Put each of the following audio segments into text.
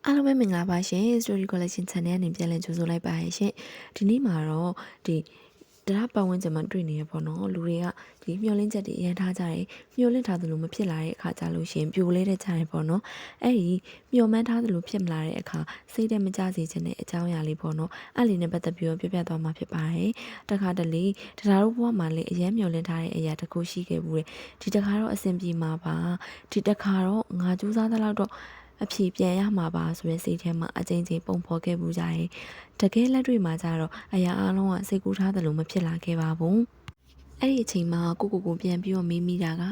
အားလုံးပဲမင်္ဂလာပါရှင် Story Collection Channel အနေနဲ့ပြန်လည်ကြိုဆိုလိုက်ပါရရှင်ဒီနေ့မှာတော့ဒီတရားပတ်ဝန်းကျင်မှာတွေ့နေရပေါ့နော်လူတွေကဒီမျောလင်းချက်တွေအရင်ထားကြတယ်မျောလင့်ထားသလိုမဖြစ်လာတဲ့အခါကြလို့ရှင်ပြိုလဲတဲ့ကြတယ်ပေါ့နော်အဲ့ဒီမျောမှန်းထားသလိုဖြစ်မလာတဲ့အခါစိတ်ထဲမကြစေချင်တဲ့အကြောင်းအရာလေးပေါ့နော်အဲ့လေးနဲ့ပတ်သက်ပြီးတော့ပြပြသွားမှာဖြစ်ပါတယ်တခါတလေတရားတို့ဘဝမှာလေအရင်မျောလင့်ထားတဲ့အရာတစ်ခုရှိခဲ့ဘူးတဲ့ဒီတခါတော့အဆင်ပြေမှာပါဒီတခါတော့ငါကြိုးစားသလောက်တော့အဖြေပြန်ရမှာပါဆိုတဲ့စိတ်ထဲမှာအချိန်ချင်းပုံဖော်ခဲ့ပူကြတယ်။တကယ်လက်တွေ့မှာကျတော့အရာအလုံးကစိတ်ကူးထားသလိုမဖြစ်လာခဲ့ပါဘူး။အဲ့ဒီအချိန်မှာကိုပြန်ပြီးတော့မေးမိတာက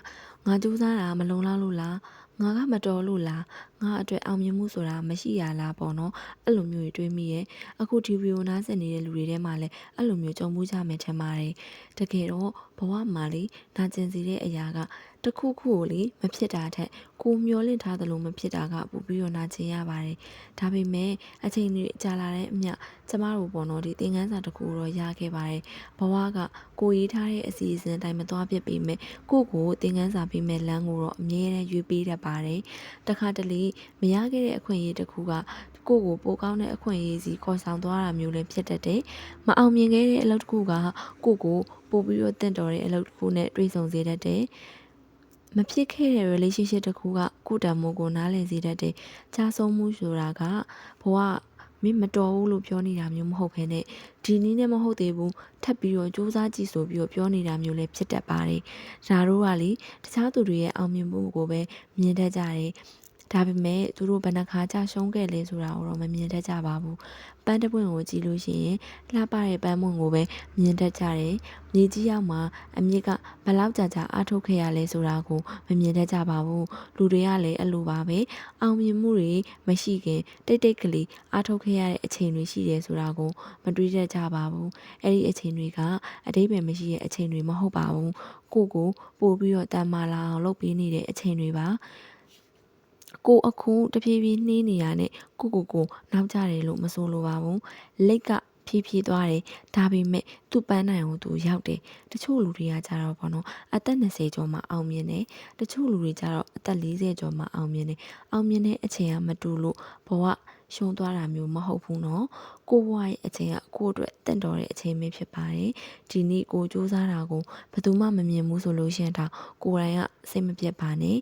ငါကြိုးစားတာမလုံလောက်လို့လားငါကမတော်လို့လားငါအတွက်အောင်မြင်မှုဆိုတာမရှိရလားပေါ့နော်အဲ့လိုမျိုးတွေးမိရဲ့အခုဒီဗီဒီယိုနားဆင်နေတဲ့လူတွေထဲမှာလည်းအဲ့လိုမျိုးကြုံမှုကြမယ်ထင်ပါတယ်တကယ်တော့ဘဝမှာလေနာကျင်စေတဲ့အရာကတခုခုကိုလေမဖြစ်တာထက်ကိုမျောလင့်ထားသလိုမဖြစ်တာကပိုပြီးတော့နာကျင်ရပါတယ်ဒါပေမဲ့အချိန်တွေကြာလာတဲ့အမျှကျမတို့ပေါ့နော်ဒီသင်ခန်းစာတစ်ခုတော့ရခဲ့ပါတယ်ဘဝကကိုရေးထားတဲ့အစီအစဉ်အတိုင်းမသွားဖြစ်ပေမဲ့ကိုသင်ခန်းစာပေးမဲ့လမ်းကိုတော့အမြဲတမ်းရွေးပေးတတ်ပါတယ်တခါတလေမရခဲ့တဲ့အခွင့်အရေးတစ်ခုကကိုပိုကောင်းတဲ့အခွင့်အရေးစီခေါ်ဆောင်သွားတာမျိုးလည်းဖြစ်တတ်တယ်မအောင်မြင်ခဲ့တဲ့အလုပ်တစ်ခုကကိုပိုပြီးတော့တင့်တော်တဲ့အလုပ်တစ်ခုနဲ့တွေ့ဆုံစေတတ်တယ်မဖြစ်ခဲ့တဲ့ relationship တစ်ခုကကိုတံမိုးကိုနားလည်စေတတ်တယ်။ချားဆုံးမှုဆိုတာကဘဝမင်းမတော်ဘူးလို့ပြောနေတာမျိုးမဟုတ်ဘဲနဲ့ဒီနည်းနဲ့မဟုတ်သေးဘူးထပ်ပြီးတော့စူးစမ်းကြည့်ဆိုပြီးတော့ပြောနေတာမျိုးလည်းဖြစ်တတ်ပါတယ်။ဒါတို့ကလေတခြားသူတွေရဲ့အောင်မြင်မှုကိုပဲမြင်တတ်ကြတယ်။ဒါပေမဲ့သူတို့ဘယ်နှခါကြရှုံးခဲ့လဲဆိုတာကိုတော့မမြင်တတ်ကြပါဘူး။ပန်းတပွင့်ကိုကြည့်လို့ရှိရင်လှပတဲ့ပန်းပွင့်ကိုပဲမြင်တတ်ကြတယ်။မြေကြီးရောက်မှာအမြင့်ကဘလောက်ကြာအားထုတ်ခဲ့ရလဲဆိုတာကိုမမြင်တတ်ကြပါဘူး။လူတွေကလည်းအဲ့လိုပါပဲ။အောင်မြင်မှုတွေမရှိခင်တိတ်ကလေးအားထုတ်ခဲ့ရတဲ့အချိန်တွေရှိတယ်ဆိုတာကိုမတွေးတတ်ကြပါဘူး။အဲ့ဒီအချိန်တွေကအတိတ်ပဲမရှိတဲ့အချိန်တွေမဟုတ်ပါဘူး။ကိုပို့ပြီးတော့တန်မာလာအောင်လုပ်ပေးနေတဲ့အချိန်တွေပါ။ကိုအခုတဖြည်းဖြည်းနှေးနေရနဲ့ကိုနောက်ကျတယ်လို့မဆိုလိုပါဘူးလက်ကဖြည်းဖြည်းသွားတယ်ဒါပေမဲ့သူ့ပန်းနိုင်ကိုသူရောက်တယ်တချို့လူတွေကကြတော့ဘောနော်အသက်20ကျော်မှအောင်မြင်တယ်တချို့လူတွေကြတော့အသက်40ကျော်မှအောင်မြင်တယ်အောင်မြင်တဲ့အချိန်ကမတူလို့ဘဝရှုံးသွားတာမျိုးမဟုတ်ဘူးနော်ကိုဘဝရဲ့အချိန်ကကိုအတွက်တင့်တော်တဲ့အချိန်ပဲဖြစ်ပါတယ်ဒီနေ့ကိုစူးစမ်းတာကိုဘယ်သူမှမမြင်ဘူးဆိုလို့ရှိရင်တော့ကိုယ်တိုင်ကစိတ်မပြတ်ပါနဲ့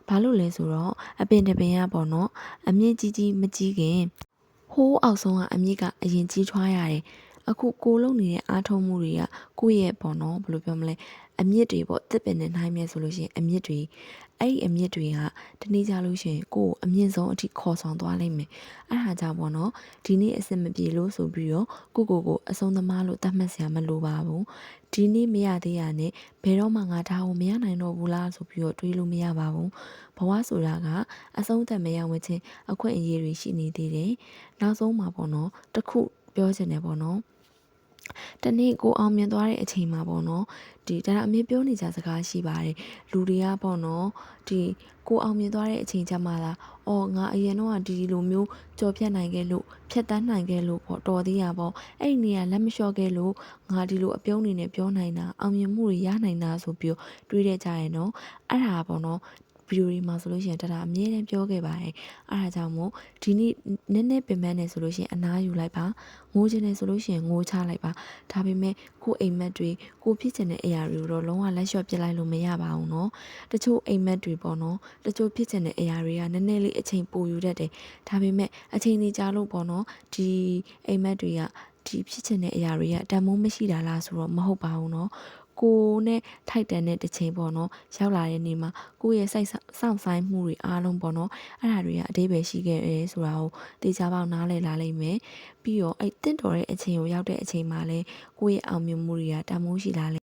ဘာလို့လဲဆိုတော့အပင်တပင်ရပေါ့နော်အမြင့်ကြီးမကြီးခင်ဟိုးအောက်ဆုံးကအမြင့်ကအရင်ကြီးထွားရတယ်အခုကိုလုံနေတဲ့အားထုတ်မှုတွေကကိုယ့်ရဲ့ပေါ့နော်ဘယ်လိုပြောမလဲအမြင့်တွေပေါ့တစ်ပင်နဲ့နှိုင်းမြဲဆိုလို့ရှိရင်အမြင့်တွေအဲ့ဒီအမြင့်တွေကတနေ့ကြလို့ရှိရင်ကိုယ်အမြင့်ဆုံးအထိခေါ်ဆောင်သွားလိမ့်မယ်အဲ့ဒါကြောင့်ပေါ့နော်ဒီနေ့အစင်မပြေလို့ဆိုပြီးတော့ကိုအဆုံးသမားလို့သတ်မှတ်စရာမလိုပါဘူးဒီနေ့မရသေးရနဲ့ဘယ်တော့မှငါဒါကိုမရနိုင်တော့ဘူးလားဆိုပြီးတော့တွေးလို့မရပါဘူးဘဝဆိုတာကအဆုံးသက်မရဝင်ချင်းအခွင့်အရေးတွေရှိနေသေးတယ်နောက်ဆုံးမှာပေါ့နော်တခုပြောချင်တယ်ပေါ့နော်တနေ့ကိုအောင်မြင်သွားတဲ့အချိန်မှာပေါ့နော်ဒီဒါအမေပြောနေကြစကားရှိပါတယ်လူတွေကပေါ့နော်ဒီကိုအောင်မြင်သွားတဲ့အချိန်ကျမှလားအော်ငါအရင်တော့ဒီလိုမျိုးကြော်ဖြတ်နိုင်ခဲ့လို့ဖြတ်တန်းနိုင်ခဲ့လို့ပေါ့တော်သေးရပေါ့အဲ့ဒီနေရာလက်မလျှော့ခဲ့လို့ငါဒီလိုအပြုံးနေနဲ့ပြောနိုင်တာအောင်မြင်မှုတွေရနိုင်တာဆိုပြီးတွေးရကြရဲ့နော်အဲ့ဒါပေါ့နော်ဗီဒီယိုတွေမှာဆိုလို့ရှိရင်တဒါအမြဲတမ်းပြောခဲ့ပါတယ်အဲ့ဒါကြောင့်မို့ဒီနေ့နည်းနည်းပင်ပန်းနေဆိုလို့ရှိရင်အနားယူလိုက်ပါငိုချင်နေဆိုလို့ရှိရင်ငိုချလိုက်ပါဒါပေမဲ့ကိုအိမ်မက်တွေကိုဖြစ်ချင်တဲ့အရာတွေကိုတော့လုံးဝလက်လျှော့ပစ်လိုက်လို့မရပါဘူးเนาะတချို့အိမ်မက်တွေပေါ့နော်တချို့ဖြစ်ချင်တဲ့အရာတွေကနည်းနည်းလေးအချိန်ပိုယူတတ်တယ်ဒါပေမဲ့အချိန်ကြီးကြာလို့ပေါ့နော်ဒီအိမ်မက်တွေကဒီဖြစ်ချင်တဲ့အရာတွေကတန်မိုးမရှိတာလားဆိုတော့မဟုတ်ပါဘူးเนาะကိုနဲ့ထိုက်တန်တဲ့တစ်ချိန်ပေါ့နော်ရောက်လာတဲ့နေ့မှာကိုရဲ့စိတ်စောင့်ဆိုင်မှုတွေအားလုံးပေါ့နော်အဲ့ဒါတွေကအသေးပဲရှိခဲ့တယ်ဆိုတာကိုတေချာပေါက်နားလည်လာလိမ့်မယ်ပြီးတော့အဲ့တင့်တော်တဲ့အချိန်ကိုရောက်တဲ့အချိန်မှာလဲကိုရဲ့အောင်မြင်မှုတွေကတန်မိုးရှိလာလိမ့်